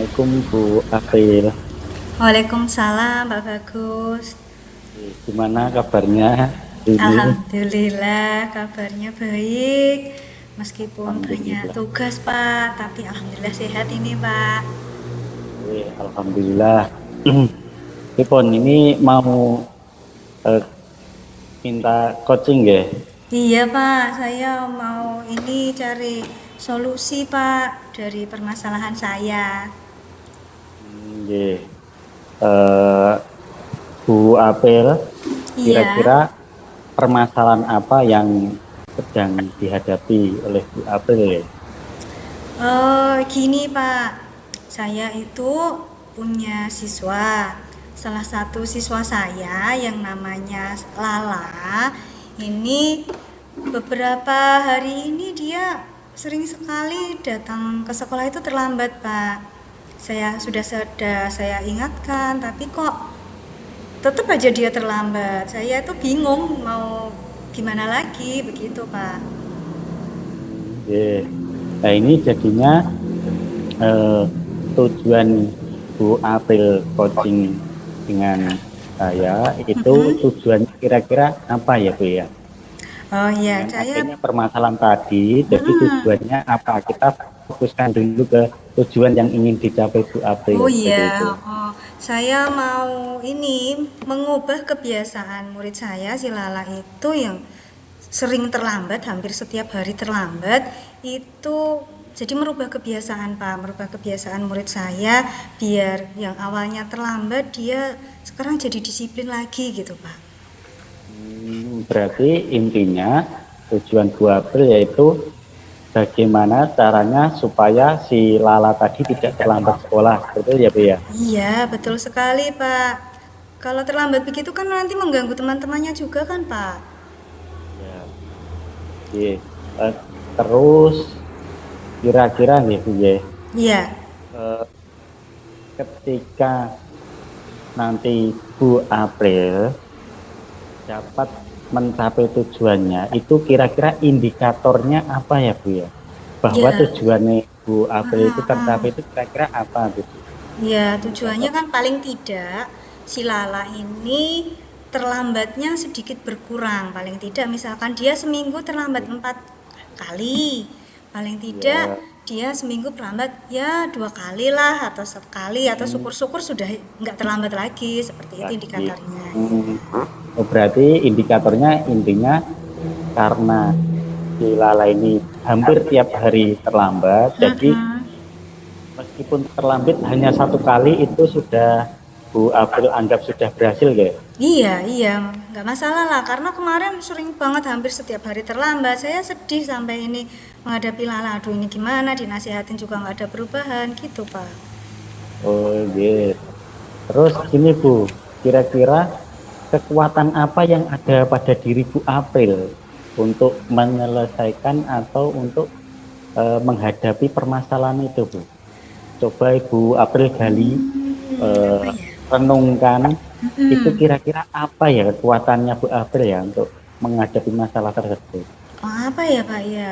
Assalamualaikum Bu April. Waalaikumsalam, Pak Bagus. Gimana kabarnya hari ini? Alhamdulillah, kabarnya baik. Meskipun banyak Alhamdulillah. tugas, Pak, tapi alhamdulillah sehat ini, Pak. Alhamdulillah. Pon, ini mau eh, minta coaching ya? Iya, Pak, saya mau ini cari solusi, Pak, dari permasalahan saya. Nggih. Eh, Bu April, Iya, kira-kira permasalahan apa yang sedang dihadapi oleh Bu April ya? gini, Pak. Saya itu punya siswa. Salah satu siswa saya yang namanya Lala, ini beberapa hari ini dia sering sekali datang ke sekolah itu terlambat, Pak. Saya ingatkan, tapi kok tetap aja dia terlambat. Saya tuh bingung mau gimana lagi begitu, Pak. Nggih. Nah, ini jadinya eh, tujuan Bu April coaching dengan saya itu Mm-mm. tujuannya kira-kira apa ya Bu ya? Oh iya, Dengan saya. adanya permasalahan tadi, jadi Mm-mm. tujuannya apa? Kita fokuskan dulu ke tujuan yang ingin dicapai Bu April Oh seperti iya, itu. oh, saya mau ini mengubah kebiasaan murid saya si Lala itu yang sering terlambat, hampir setiap hari terlambat, itu jadi merubah kebiasaan, Pak, merubah kebiasaan murid saya biar yang awalnya terlambat dia sekarang jadi disiplin lagi gitu, Pak. Berarti intinya tujuan Bu April yaitu bagaimana caranya supaya si Lala tadi tidak terlambat sekolah, betul ya Bu ya? Iya, betul sekali, Pak. Kalau terlambat begitu kan nanti mengganggu teman-temannya juga kan, Pak? Ya, iya. Eh, terus kira-kira nih Bu ya, Iya. eh, ketika nanti Bu April dapat mencapai tujuannya, itu kira-kira indikatornya apa ya Bu ya? Bahwa Iya. tujuannya Bu April itu Heeh, tercapai heeh. itu kira-kira apa gitu? Ya, tujuannya Indikator. kan paling tidak si Lala ini terlambatnya sedikit berkurang. Paling tidak misalkan dia seminggu terlambat 4 kali. Paling tidak Ya. dia seminggu terlambat ya 2 kali lah atau sekali atau Hmm, syukur-syukur sudah nggak terlambat lagi. Seperti itu lagi. indikatornya. Hmm. Oh, berarti indikatornya intinya karena si Lala ini hampir tiap hari terlambat, jadi Mm-mm. meskipun terlambat hanya satu kali itu sudah Bu April anggap sudah berhasil guys. Iya, iya, nggak masalah lah. Karena kemarin sering banget hampir setiap hari terlambat. Saya sedih sampai ini menghadapi Lala. Aduh, ini gimana? Dinasihatin juga nggak ada perubahan gitu, Pak. Oh gitu. Terus gini Bu, kira-kira kekuatan apa yang ada pada diri Bu April untuk menyelesaikan atau untuk menghadapi permasalahan itu Bu? Coba Ibu April gali, Apa eh, ya? renungkan, itu Mm-mm. kira-kira apa ya kekuatannya Bu April ya untuk menghadapi masalah tersebut? Oh, apa ya, Pak ya?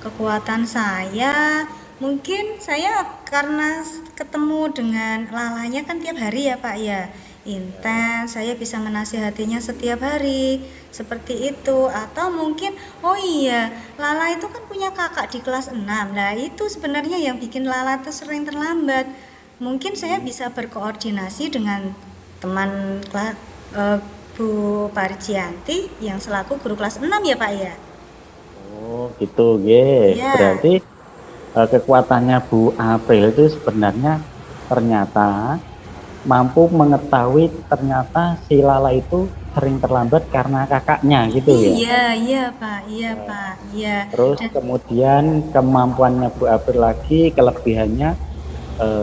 Kekuatan saya, mungkin saya karena ketemu dengan lalanya kan tiap hari ya, Pak ya. Ya, Intens, saya bisa menasihatinya setiap hari. Seperti itu. Atau mungkin, oh iya, Lala itu kan punya kakak di kelas 6. Nah, itu sebenarnya yang bikin Lala tuh sering terlambat. Mungkin saya hmm, bisa berkoordinasi dengan teman eh, Bu Parjianti yang selaku guru kelas 6 ya, Pak ya. oh gitu, ye. Iya. Berarti kekuatannya Bu April itu sebenarnya ternyata mampu mengetahui ternyata si Lala itu sering terlambat karena kakaknya gitu ya. Iya, iya, Pak. Iya, Pak. Iya. Terus Dan kemudian kemampuannya Bu April lagi, kelebihannya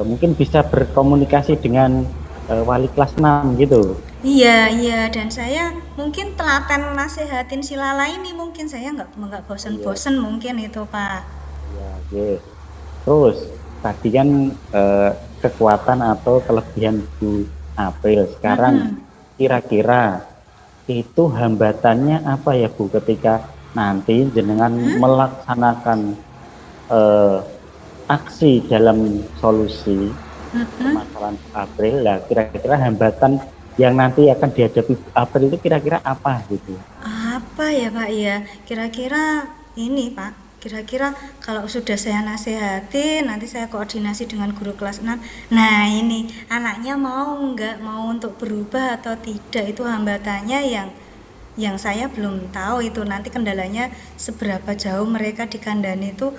mungkin bisa berkomunikasi dengan wali kelas 6 gitu. iya, iya. Dan saya mungkin telaten nasehatin si Lala ini mungkin saya nggak Iya, bosen-bosen mungkin itu, Pak. iya, oke. Terus tadi kan eh, kekuatan atau kelebihan Bu April. Sekarang Mm-mm. kira-kira itu hambatannya apa ya Bu ketika nanti jenengan Hmm? melaksanakan eh, aksi dalam solusi Mm-mm. permasalahan Bu April, lah kira-kira hambatan yang nanti akan dihadapi Bu April itu kira-kira apa gitu? Apa ya Pak ya? Kira-kira ini Pak, kira-kira kalau sudah saya nasihati, nanti saya koordinasi dengan guru kelas 6. Nah ini, anaknya mau nggak mau untuk berubah atau tidak, itu hambatannya yang saya belum tahu itu nanti kendalanya seberapa jauh mereka di kandang itu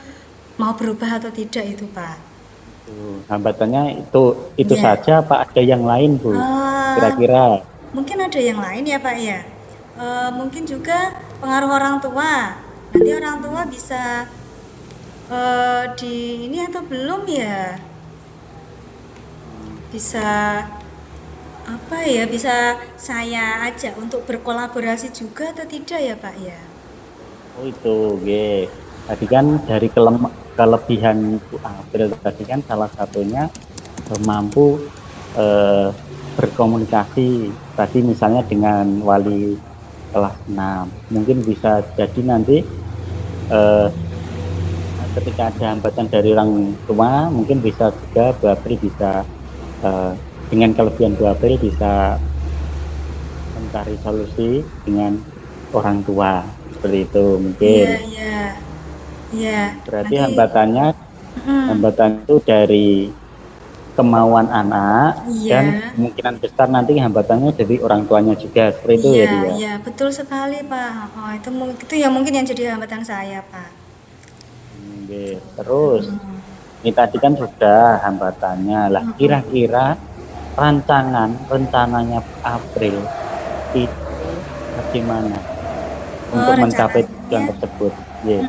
mau berubah atau tidak itu Pak. Hambatannya itu Ya, saja apa ada yang lain Bu? eh, Kira-kira mungkin ada yang lain ya Pak ya. Mungkin juga pengaruh orang tua. Nanti orang tua bisa di ini atau belum ya? Bisa apa ya? Bisa saya ajak untuk berkolaborasi juga atau tidak ya Pak ya? itu, G. Tadi kan dari kelebihan Bu April tadi kan salah satunya mampu eh, berkomunikasi. Tadi misalnya dengan wali kelas 6. Mungkin bisa jadi nanti eh, ketika ada hambatan dari orang tua, mungkin bisa juga Bu April bisa dengan kelebihan Bu April bisa mencari solusi dengan orang tua seperti itu mungkin. Iya, iya. Iya, Berarti nanti hambatan itu dari kemauan anak dan iya. kemungkinan besar nanti hambatannya dari orang tuanya juga seperti itu ya Iya, dia. iya, betul sekali, Pak. Oh, itu yang mungkin yang jadi hambatan saya, Pak. Terus Hmm. ini tadi kan sudah hambatannya lah. Mm-mm. Kira-kira rencananya April itu bagaimana untuk mencapai tujuan Rencananya, tersebut? Yeah.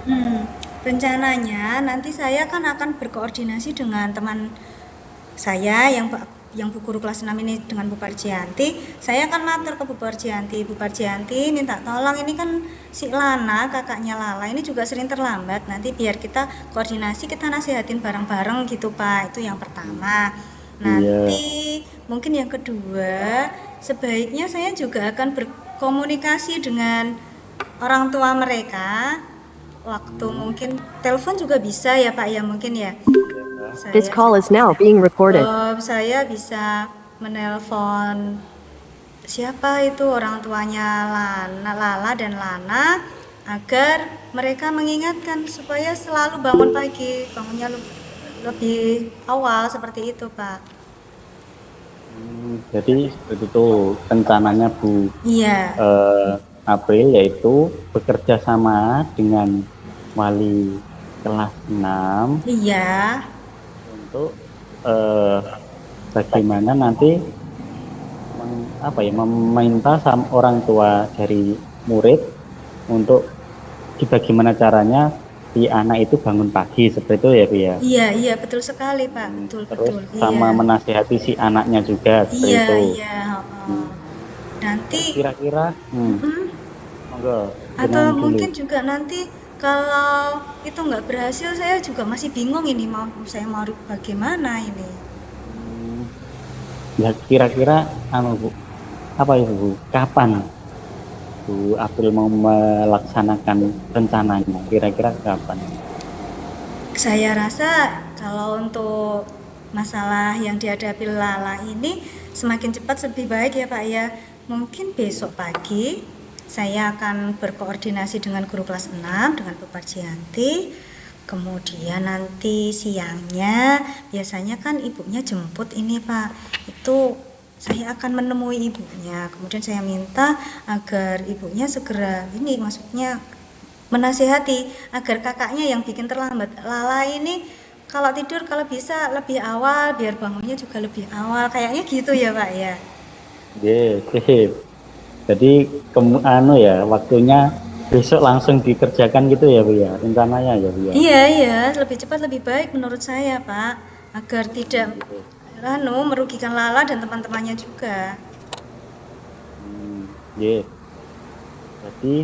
rencananya nanti saya kan akan berkoordinasi dengan teman saya yang Bu Guru kelas 6 ini dengan Bu Parjianti. Saya akan matur ke Bu Parjianti. Bu Parjianti minta tolong, ini kan si Lana, kakaknya Lala, ini juga sering terlambat. Nanti biar kita koordinasi, kita nasihatin bareng-bareng gitu Pak. Itu yang pertama. Nanti mungkin yang kedua, sebaiknya saya juga akan berkomunikasi dengan orang tua mereka. Waktu mungkin telepon juga bisa ya Pak ya, mungkin ya. This call is now being recorded. Saya bisa menelpon siapa itu orang tuanya Lala dan Lana agar mereka mengingatkan supaya selalu bangun pagi, bangunnya lebih awal seperti itu Pak. Jadi seperti itu rencananya Bu Iya. April, yaitu bekerja sama dengan wali kelas 6 Iya. untuk bagaimana nanti meminta sama orang tua dari murid untuk bagaimana caranya si anak itu bangun pagi seperti itu ya Bu ya. Iya, iya betul sekali Pak. Betul, Terus betul. sama Iya. menasihati si anaknya juga seperti Iya, itu. iya. Nanti Kira-kira monggo, atau dengan mungkin dulu. juga nanti kalau itu nggak berhasil, saya juga masih bingung ini saya mau bagaimana ini. Ya kira-kira Bu, apa itu Bu? Kapan Bu April mau melaksanakan rencananya? Kira-kira kapan? Saya rasa kalau untuk masalah yang dihadapi Lala ini semakin cepat lebih baik ya Pak ya. Mungkin besok pagi saya akan berkoordinasi dengan guru kelas 6 dengan Bu Parjianti. Kemudian nanti siangnya biasanya kan ibunya jemput ini Pak. Itu saya akan menemui ibunya. Kemudian saya minta agar ibunya segera ini, maksudnya menasihati agar kakaknya yang bikin terlambat Lala ini kalau tidur kalau bisa lebih awal biar bangunnya juga lebih awal. Kayaknya gitu ya Pak ya. Sip. Jadi ya waktunya besok langsung dikerjakan gitu ya Bu ya, rencananya ya Bu ya. Iya, lebih cepat lebih baik menurut saya Pak, agar tidak merugikan Lala dan teman-temannya juga. Jadi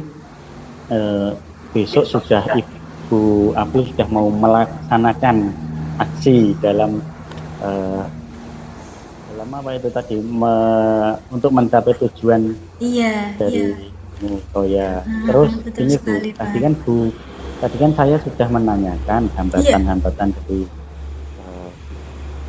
besok sudah Ibu April sudah mau melaksanakan aksi dalam apa itu tadi untuk mencapai tujuan dari Oh ya. Terus ini Bu, sekali, tadi kan saya sudah menanyakan hambatan-hambatan dari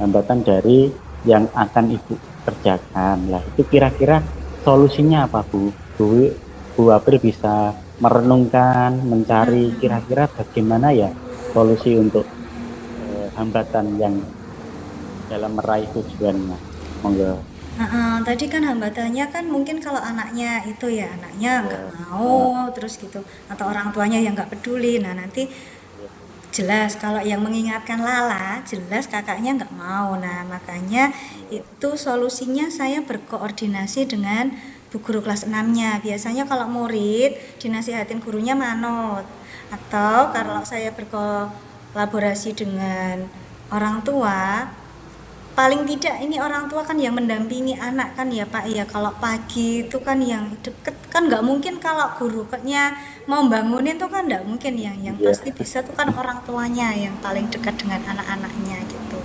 hambatan dari yang akan ibu kerjakan. Lah itu kira-kira solusinya apa Bu April bisa merenungkan, mencari kira-kira bagaimana ya solusi untuk hambatan yang dalam meraih tujuannya. Monggo. Tadi kan hambatannya kan mungkin kalau anaknya itu ya anaknya nggak mau terus gitu atau orang tuanya yang nggak peduli. Nah nanti jelas kalau yang mengingatkan Lala jelas kakaknya nggak mau. Nah makanya itu solusinya saya berkoordinasi dengan bu guru kelas 6-nya. Biasanya kalau murid dinasihatin gurunya manut, atau kalau saya berkolaborasi dengan orang tua, paling tidak ini orang tua kan yang mendampingi anak kan ya Pak ya. Kalau pagi itu kan yang deket kan nggak mungkin, kalau gurunya mau bangunin tuh kan nggak mungkin, yang pasti bisa tuh kan orang tuanya yang paling dekat dengan anak-anaknya gitu.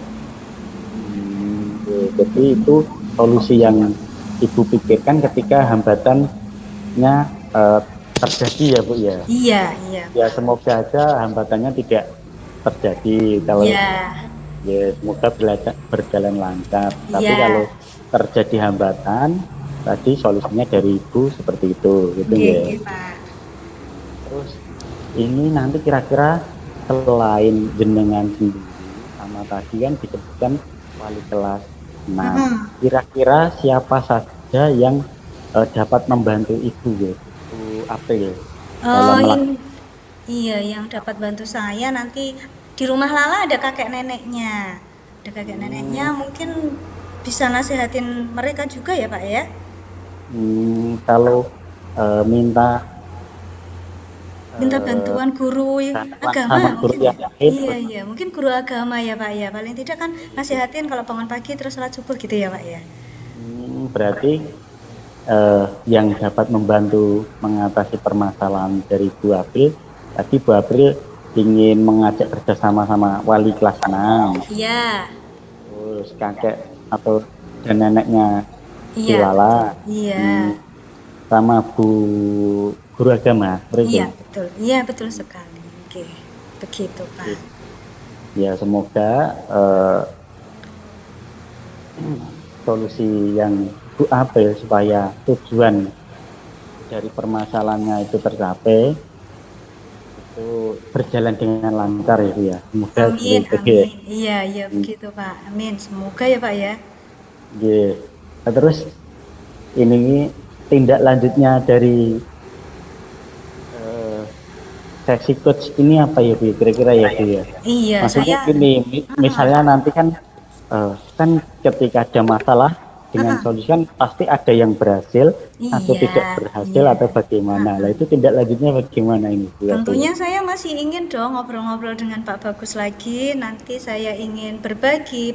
Jadi itu solusi yang ibu pikirkan ketika hambatannya terjadi ya Bu ya. Iya. Ya semoga aja hambatannya tidak terjadi kalau ya semoga berjalan lancar. Tapi kalau terjadi hambatan, tadi solusinya dari ibu seperti itu, gitu ya. Pak. Terus ini nanti kira-kira selain jenengan sendiri sama tadi kan disebutkan wali kelas. Nah, kira-kira siapa saja yang dapat membantu ibu ya, Bu April? Iya, yang dapat bantu saya nanti di rumah Lala ada kakek neneknya. Ada kakek neneknya, mungkin bisa nasihatin mereka juga ya Pak ya? Kalau minta bantuan guru agama guru mungkin. Iya, mungkin guru agama ya Pak ya. Paling tidak kan nasihatin kalau bangun pagi terus sholat subuh gitu ya Pak ya. Berarti yang dapat membantu mengatasi permasalahan dari Bu April, tadi Bu April ingin mengajak kerjasama sama wali kelas 6. Iya. Terus kakek atau dan neneknya si Iya. Lala. Iya. Sama Bu guru agama. Iya, betul. Iya, betul sekali. Oke. Begitu, Pak. Ya, semoga solusi yang Bu April supaya tujuan dari permasalahannya itu tercapai, itu berjalan dengan lancar ya Bu ya. Semoga amin. Iya, begitu Pak. Amin. Semoga ya Pak ya. Iya. Nah, terus ini tindak lanjutnya dari seksi coach ini apa ya Bu? Kira-kira ya Bu ya? Iya, maksudnya gini, misalnya nanti kan kan ketika ada masalah dengan solusi kan pasti ada yang berhasil atau tidak berhasil atau bagaimana. Lah itu tindak lanjutnya bagaimana ini Bu? Tentunya saya masih ingin dong ngobrol-ngobrol dengan Pak Bagus lagi. Nanti saya ingin berbagi,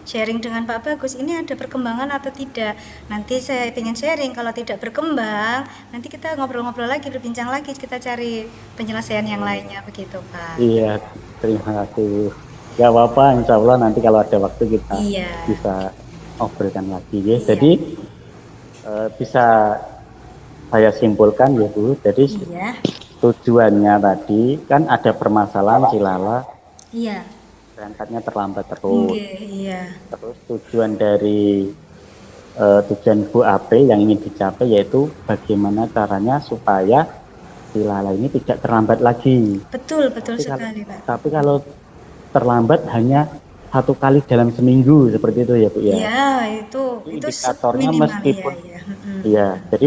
sharing dengan Pak Bagus. Ini ada perkembangan atau tidak? Nanti saya ingin sharing. Kalau tidak berkembang, nanti kita ngobrol-ngobrol lagi, berbincang lagi. Kita cari penyelesaian yang lainnya, begitu Pak. Iya, terima kasih. Gak apa-apa, insya Allah nanti kalau ada waktu kita bisa obrolkan lagi ya. Jadi bisa saya simpulkan ya Bu. Jadi tujuannya tadi kan ada permasalahan si Lala. Iya. Berangkatnya terlambat terus. Iya. Terus tujuan dari tujuan Bu April yang ingin dicapai yaitu bagaimana caranya supaya si Lala ini tidak terlambat lagi. Betul sekali Pak. Tapi kalau terlambat hanya 1 kali dalam seminggu seperti itu ya Bu ya. Iya, itu indikatornya minimal, meskipun jadi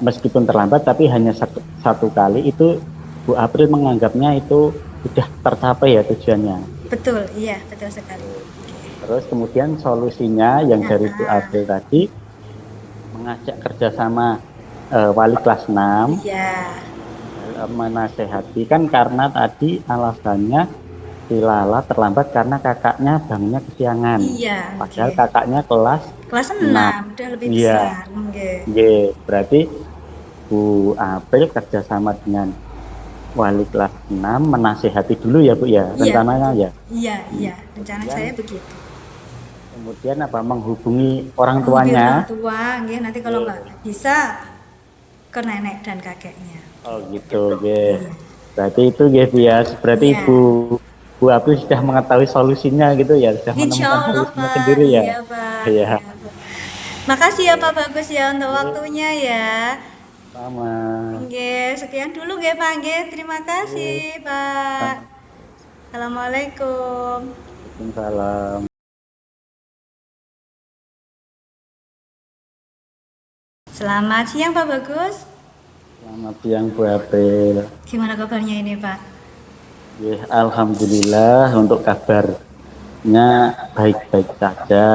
meskipun terlambat tapi hanya satu kali itu Bu April menganggapnya itu sudah tercapai ya tujuannya. Betul, iya, betul sekali. Terus kemudian solusinya yang dari Bu April tadi mengajak kerjasama wali kelas 6 menasehati kan karena tadi alasannya si Lala terlambat karena kakaknya bangunnya kesiangan. Padahal kakaknya kelas 6 udah lebih besar. Berarti Bu April kerjasama dengan wali kelas 6 menasehati dulu ya Bu ya, rencananya ya. Iya, rencana saya begitu. Kemudian menghubungi orang tuanya. Nanti kalau nggak bisa ke nenek dan kakeknya. Oh gitu, Berarti itu Bu ya. Berarti Ibu Bu April sudah mengetahui solusinya gitu ya, sudah Insya menemukan Allah solusinya Pak, sendiri ya. iya Pak, Iya, iya Pak. Makasih ya Pak Bagus ya untuk waktunya ya. sama. Oke, sekian dulu ya Pak. Nggih, terima kasih Oke, Pak. sama. Assalamualaikum. Waalaikumsalam. Selamat siang Pak Bagus. Selamat siang Bu April. Gimana kabarnya ini Pak? Ya, alhamdulillah untuk kabarnya baik-baik saja.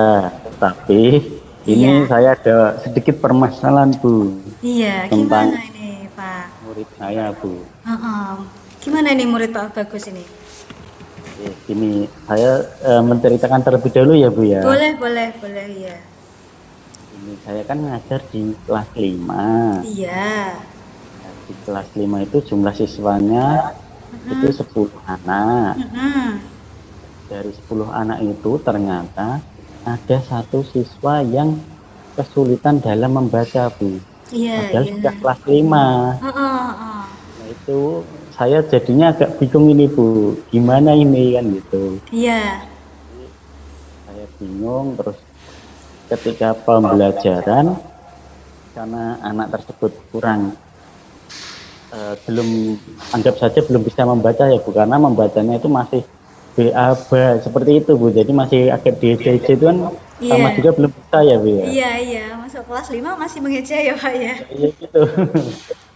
Tapi ini Iya. saya ada sedikit permasalahan Bu Iya, tentang gimana ini Pak? murid saya Bu. Heeh. Gimana ini murid Pak Bagus ini? Ini saya menceritakan terlebih dahulu ya Bu ya. Boleh ya. Ini saya kan ngajar di kelas 5. Iya. Nah, di kelas 5 itu jumlah siswanya itu 10 anak. Dari 10 anak itu ternyata ada satu siswa yang kesulitan dalam membaca Bu. Iya, Padahal iya. sudah kelas 5. Nah itu saya jadinya agak bingung ini Bu, gimana ini kan gitu. Iya. Saya bingung terus ketika pembelajaran karena anak tersebut kurang belum anggap saja belum bisa membaca ya Bu, karena membacanya itu masih BAB seperti itu Bu, jadi masih agak DJ itu kan sama Iya. juga belum bisa ya Bu ya. Iya. Masuk kelas 5 masih mengeja ya Pak ya. Iya gitu.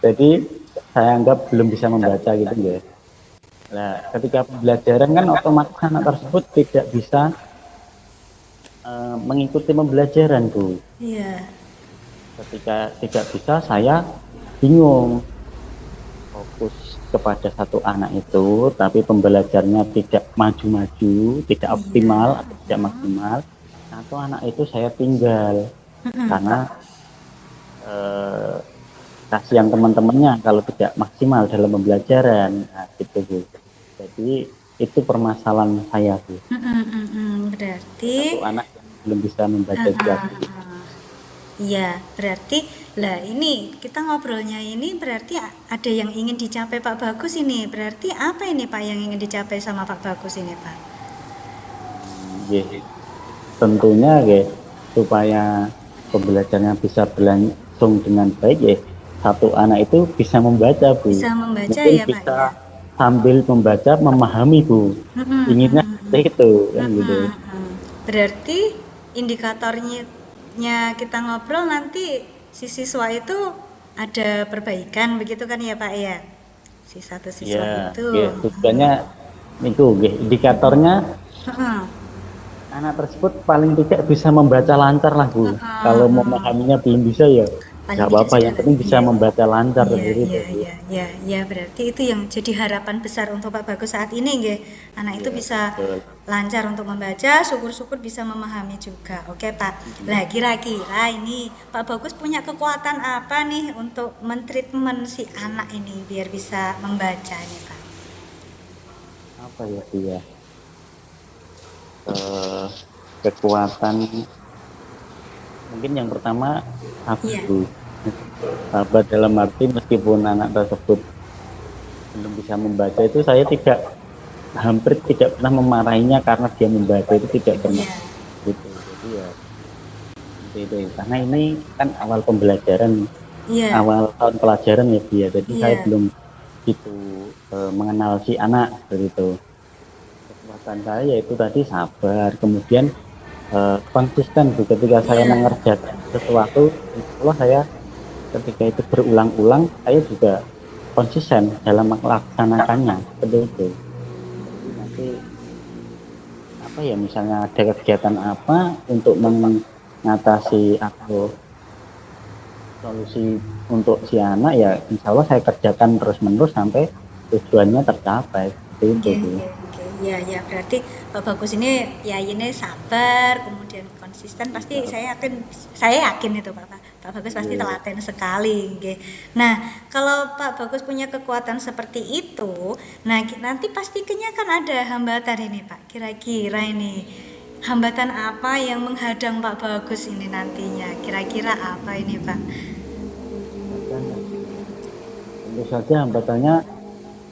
Jadi saya anggap belum bisa membaca gitu ya. Nah ketika pembelajaran kan otomatis anak tersebut tidak bisa mengikuti pembelajaran Bu. Iya. Ketika tidak bisa saya bingung, fokus kepada satu anak itu tapi pembelajarannya tidak maju-maju, tidak optimal atau tidak maksimal, atau anak itu saya tinggal karena kasihan teman-temannya kalau tidak maksimal dalam pembelajaran. Nah, gitu Bu. Jadi itu permasalahan saya Bu. Berarti Satu anak yang belum bisa membaca juga. iya, berarti lah ini kita ngobrolnya ini berarti ada yang ingin dicapai Pak Bagus ini. Berarti apa ini Pak yang ingin dicapai sama Pak Bagus ini Pak? Tentunya supaya pembelajarannya bisa berlangsung dengan baik satu anak itu bisa membaca Bu. Bisa membaca mungkin ya Pak bisa ya. Sambil membaca memahami Bu. Inginnya seperti itu kan gitu. Berarti indikatornya kita ngobrol nanti si siswa itu ada perbaikan begitu kan ya Pak ya? Si satu siswa itu. Tujuannya itu indikatornya anak tersebut paling tidak bisa membaca lancar lah Bu. Kalau memahaminya belum bisa ya nggak apa-apa, yang penting bisa membaca lancar. Iya, berarti itu yang jadi harapan besar untuk Pak Bagus saat ini nggih. Anak itu bisa lancar untuk membaca, syukur-syukur bisa memahami juga. Oke Pak. Lah kira-kira ini Pak Bagus punya kekuatan apa nih untuk mentreatment si anak ini biar bisa membaca nih Pak? Apa ya Bu ya? Kekuatan mungkin yang pertama sabar dalam arti meskipun anak tersebut belum bisa membaca itu saya hampir tidak pernah memarahinya karena dia membaca itu tidak pernah gitu. Jadi ya itu karena ini kan awal pembelajaran, awal tahun pelajaran ya Bu ya, jadi saya belum gitu mengenal si anak begitu. Kekuatan saya yaitu tadi sabar, kemudian konsisten Bu. Ketika saya mengerjakan sesuatu, insya saya ketika itu berulang-ulang, saya juga konsisten dalam melaksanakannya seperti itu. Nanti apa ya, misalnya ada kegiatan apa untuk mengatasi atau solusi untuk si anak ya, insya Allah saya kerjakan terus-menerus sampai tujuannya tercapai. Seperti itu. Ya berarti Pak Bagus ini ya ini sabar, kemudian konsisten, pasti saya yakin itu Pak Bagus pasti telaten sekali. Nah kalau Pak Bagus punya kekuatan seperti itu, nah nanti pastinya kan ada hambatan ini Pak. Kira-kira ini hambatan apa yang menghadang Pak Bagus ini nantinya? Kira-kira apa ini Pak? Tentu saja hambatannya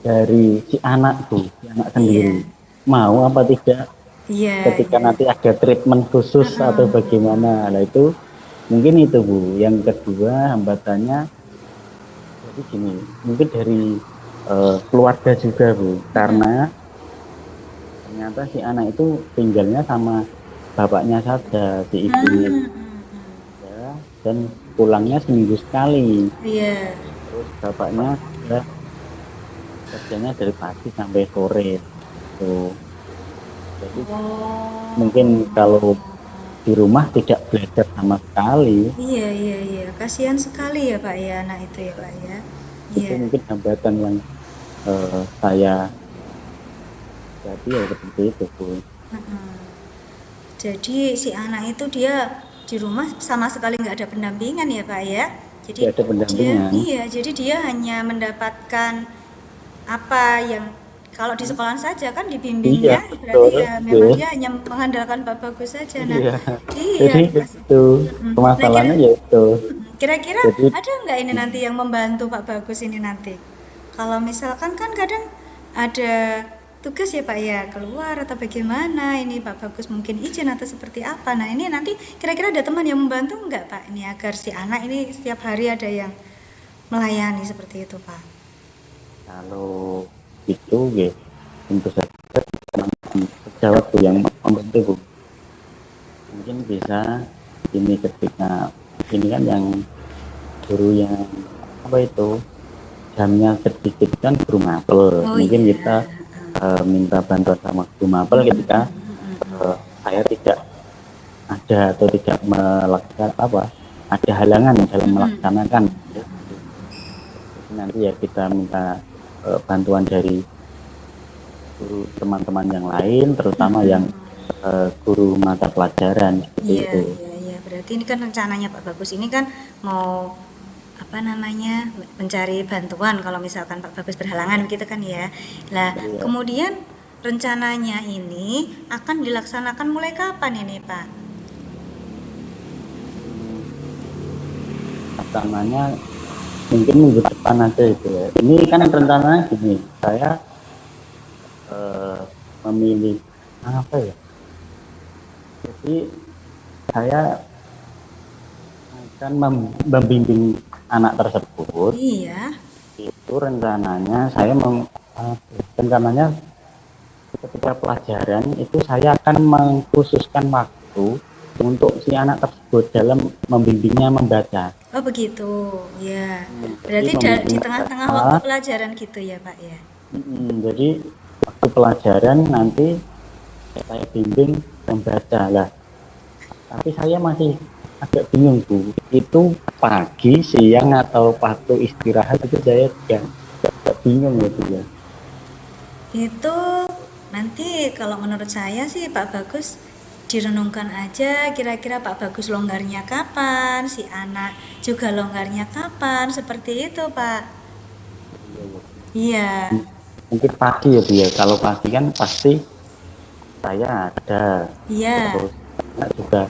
dari si anak Bu, si anak sendiri. mau apa tidak Iya, ketika iya. nanti ada treatment khusus atau Heeh. bagaimana. Nah itu mungkin itu Bu. Yang kedua hambatannya jadi gini, mungkin dari keluarga juga Bu, karena ternyata si anak itu tinggalnya sama bapaknya saja, si ibunya Hmm, saja, dan pulangnya seminggu sekali. iya. Terus bapaknya juga kerjanya dari pagi sampai sore. Tuh. Jadi mungkin Oh. kalau di rumah tidak belajar sama sekali, Iya, iya, iya. Kasihan sekali ya Pak ya anak itu ya Pak ya. itu Iya. mungkin hambatan yang saya jadi ya seperti itu Bu. Heeh. Jadi si anak itu dia di rumah sama sekali nggak ada pendampingan ya Pak ya. Jadi Tidak ada dia, pendampingan. iya, jadi dia hanya mendapatkan apa yang kalau di sekolah saja kan Iya dibimbingnya berarti betul, ya memang betul. dia hanya mengandalkan Pak Bagus saja. Nah, Iya. Jadi iya. itu Nah, masalahnya yaitu. kira-kira Jadi ada nggak ini nanti yang membantu Pak Bagus ini nanti? Kalau misalkan kan kadang ada tugas ya Pak ya keluar atau bagaimana ini Pak Bagus mungkin izin atau seperti apa. Nah ini nanti kira-kira ada teman yang membantu nggak Pak ini agar si anak ini setiap hari ada yang melayani seperti itu Pak. kalau itu ya tentu saja sejawat Bu yang membantu Bu. Mungkin bisa ini ketika ini kan yang guru yang apa itu jamnya sedikit kan guru mapel. Oh Mungkin iya. kita minta bantuan sama guru mapel ketika saya tidak ada atau tidak melakukan apa ada halangan dalam melaksanakan. Jadi nanti ya kita minta bantuan dari guru teman-teman yang lain, terutama yang guru mata pelajaran seperti Iya, itu. iya, iya. Berarti ini kan rencananya Pak Bagus ini kan mau apa namanya mencari bantuan kalau misalkan Pak Bagus berhalangan begitu kan ya. Nah, Iya. kemudian rencananya ini akan dilaksanakan mulai kapan ini Pak? Pertamanya mungkin minggu depan aja itu ya. Ini kan rencananya gini, saya memilih apa ya? Jadi saya akan membimbing anak tersebut. Iya. Itu rencananya saya rencananya ketika pelajaran itu saya akan mengkhususkan waktu untuk si anak tersebut dalam membimbingnya membaca. Oh begitu, ya. Jadi Berarti di membimbing tengah-tengah membaca, waktu pelajaran gitu ya Pak ya. jadi waktu pelajaran nanti saya bimbing membaca lah. Tapi saya masih agak bingung Bu, itu pagi, siang atau waktu istirahat itu saya agak bingung gitu ya. Itu nanti kalau menurut saya sih Pak Bagus direnungkan aja kira-kira Pak Bagus longgarnya kapan, si anak juga longgarnya kapan, seperti itu Pak. Iya. Mungkin pagi ya Bu ya. Kalau pagi kan pasti saya ada. Iya. Terus anak juga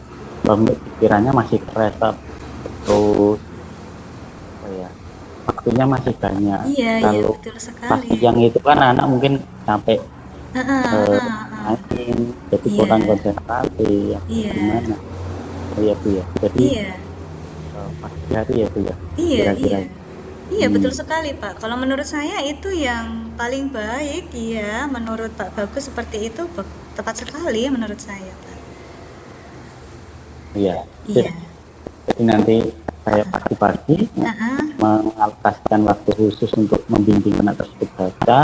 pikirannya masih fresh up. Terus apa ya, waktunya masih banyak. Iya, iya Kalau betul pas sekali. siang itu kan anak mungkin sampai main, jadi Iya. kurang konsentrasi ya, Iya. gimana? Oh ya Bu ya. Jadi Iya. pagi hari ya Bu ya. Iya, Kira-kira. iya. Iya, betul sekali, Pak. Kalau menurut saya itu yang paling baik, iya. Menurut Pak Bagus seperti itu tepat sekali menurut saya, Pak. Iya. Iya. Jadi nanti saya pagi-pagi mengalokasikan waktu khusus untuk membimbing anak tersebut baca.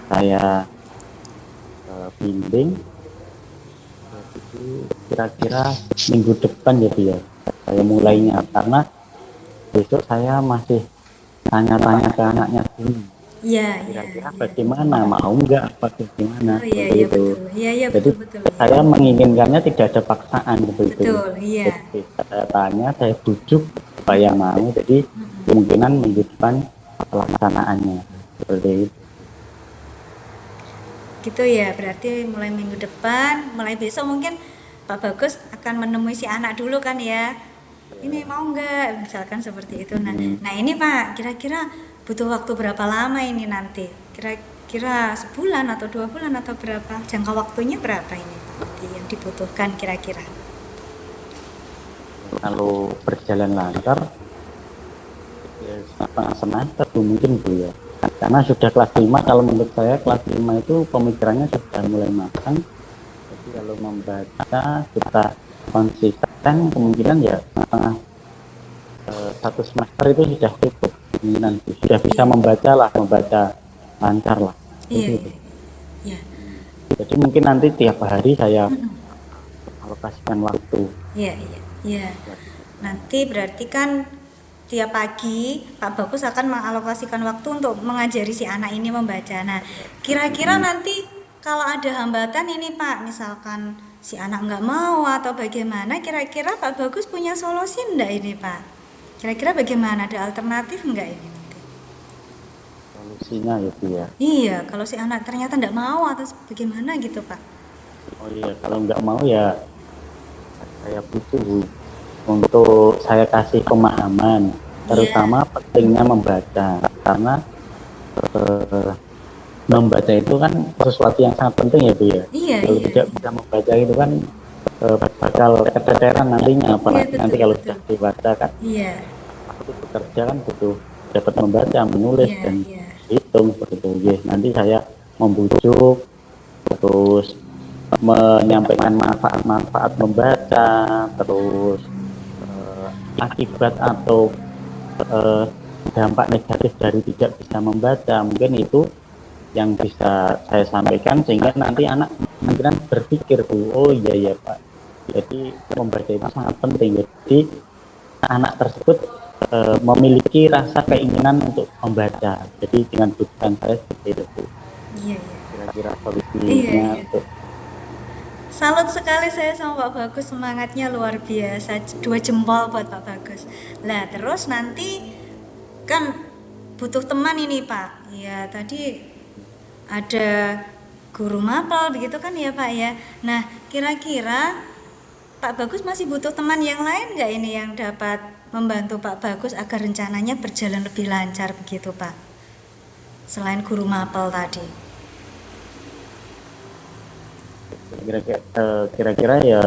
Saya bimbing. Jadi kira-kira minggu depan ya Bu ya. Saya mulainya karena besok saya masih tanya-tanya ke anaknya dulu. Iya, Kira-kira bagaimana, mau nggak apa bagaimana? Oh iya, seperti iya itu. betul. Iya, iya Jadi betul. saya menginginkannya tidak ada paksaan seperti itu. Betul, iya. Jadi saya tanya, saya bujuk supaya mau. Jadi kemungkinan minggu depan pelaksanaannya seperti itu. Gitu ya, berarti mulai minggu depan, mulai besok mungkin Pak Bagus akan menemui si anak dulu kan ya. Ini mau nggak, misalkan seperti itu. Nah ini Pak, kira-kira butuh waktu berapa lama ini nanti? kira sebulan atau 2 bulan atau berapa? Jangka waktunya berapa ini Pak yang dibutuhkan kira-kira? Kalau berjalan lancar ya setengah semester Bu, mungkin Bu ya. Karena sudah kelas 5, kalau menurut saya kelas 5 itu pemikirannya sudah mulai matang. Jadi kalau membaca kita konsisten, kemungkinan ya setengah satu semester itu sudah cukup, kemungkinan sudah bisa membaca lancar lah. Iya, Gitu. iya. Jadi mungkin nanti tiap hari saya alokasikan waktu. Iya, iya, iya. Nanti berarti kan tiap pagi Pak Bagus akan mengalokasikan waktu untuk mengajari si anak ini membaca. Nah, kira-kira nanti kalau ada hambatan ini Pak, misalkan si anak nggak mau atau bagaimana, kira-kira Pak Bagus punya solusi enggak ini Pak? Kira-kira bagaimana? Ada alternatif enggak ini nanti? Solusinya ya Bu ya. Iya, kalau si anak ternyata nggak mau atau bagaimana gitu Pak? Oh iya, kalau nggak mau ya saya butuh Bu, untuk saya kasih pemahaman, terutama pentingnya membaca, karena membaca itu kan sesuatu yang sangat penting ya Bu ya. Iya, Kalau iya. tidak bisa membaca itu kan bakal keteteran nantinya, apalagi Iya, betul, nanti kalau betul. sudah dewasa kan, Iya, waktu bekerja kan butuh dapat membaca, menulis iya, dan iya. hitung seperti itu. Ya, nanti saya membujuk, terus menyampaikan manfaat-manfaat membaca, terus akibat atau dampak negatif dari tidak bisa membaca, mungkin itu yang bisa saya sampaikan, sehingga nanti anak mungkin berpikir Bu, oh iya ya Pak, jadi membaca itu sangat penting. Jadi anak tersebut memiliki rasa keinginan untuk membaca. Jadi dengan bujukan saya seperti itu Bu. Iya, iya. Kira-kira solusinya Iya. untuk Salut sekali saya sama Pak Bagus, semangatnya luar biasa. 2 jempol buat Pak Bagus. Lah terus nanti kan butuh teman ini Pak. Ya tadi ada guru mapel begitu kan ya Pak ya. Nah kira-kira Pak Bagus masih butuh teman yang lain nggak ini yang dapat membantu Pak Bagus agar rencananya berjalan lebih lancar begitu Pak? Selain guru mapel tadi. kira-kira ya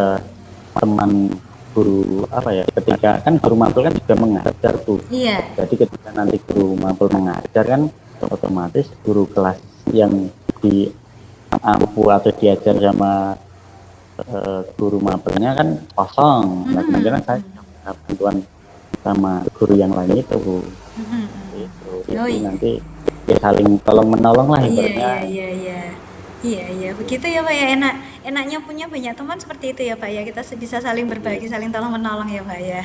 teman guru apa ya, ketika kan guru mapel kan juga mengajar tuh. Iya. Jadi ketika nanti guru mapel mengajar kan otomatis guru kelas yang diampu atau diajar sama guru mapelnya kan kosong. Nah kemungkinan saya minta bantuan sama guru yang lain itu Bu. Itu Oh, iya. nanti ya saling tolong menolong lah Iya, ibaratnya. iya, iya. Iya, iya, begitu ya Pak ya. Enaknya punya banyak teman seperti itu ya Pak ya. Kita bisa saling berbagi, saling tolong menolong ya Pak ya.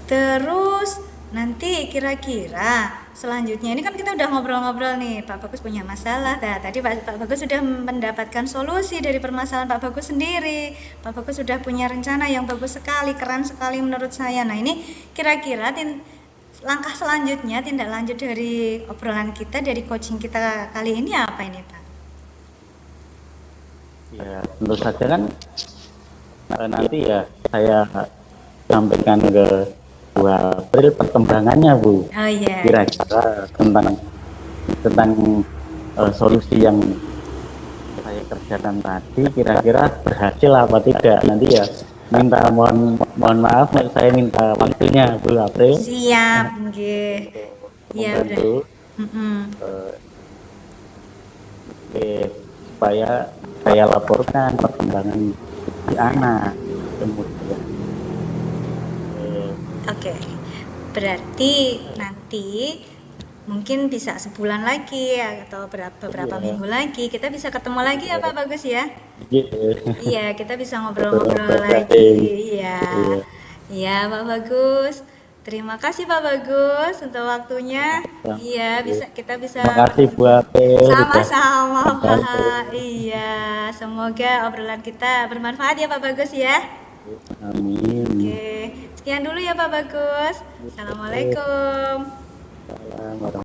Terus nanti kira-kira selanjutnya ini kan kita udah ngobrol-ngobrol nih, Pak Bagus punya masalah. Nah, tadi Pak Bagus sudah mendapatkan solusi dari permasalahan Pak Bagus sendiri. Pak Bagus sudah punya rencana yang bagus sekali, keren sekali menurut saya. Nah, ini kira-kira langkah selanjutnya, tindak lanjut dari obrolan kita, dari coaching kita kali ini apa ini Pak? Ya tentu saja kan nanti ya saya sampaikan ke Bu April perkembangannya Bu. Oh iya. Kira-kira tentang solusi yang saya kerjakan tadi kira-kira berhasil apa tidak, nanti ya mohon maaf saya minta waktunya Bu April. Siap, nggih. Iya udah. Supaya saya laporkan perkembangan di anak kemudian. Oke. Berarti nanti mungkin bisa sebulan lagi atau beberapa minggu lagi kita bisa ketemu lagi ya Pak Bagus ya. Iya, kita bisa ngobrol-ngobrol lagi. Iya. Iya, Pak Bagus. Terima kasih Pak Bagus untuk waktunya. Iya, kita bisa. Terima kasih Bu April. Sama-sama Pak. Iya, semoga obrolan kita bermanfaat ya Pak Bagus ya. Amin. Oke, sekian dulu ya Pak Bagus. Assalamualaikum. Assalamualaikum.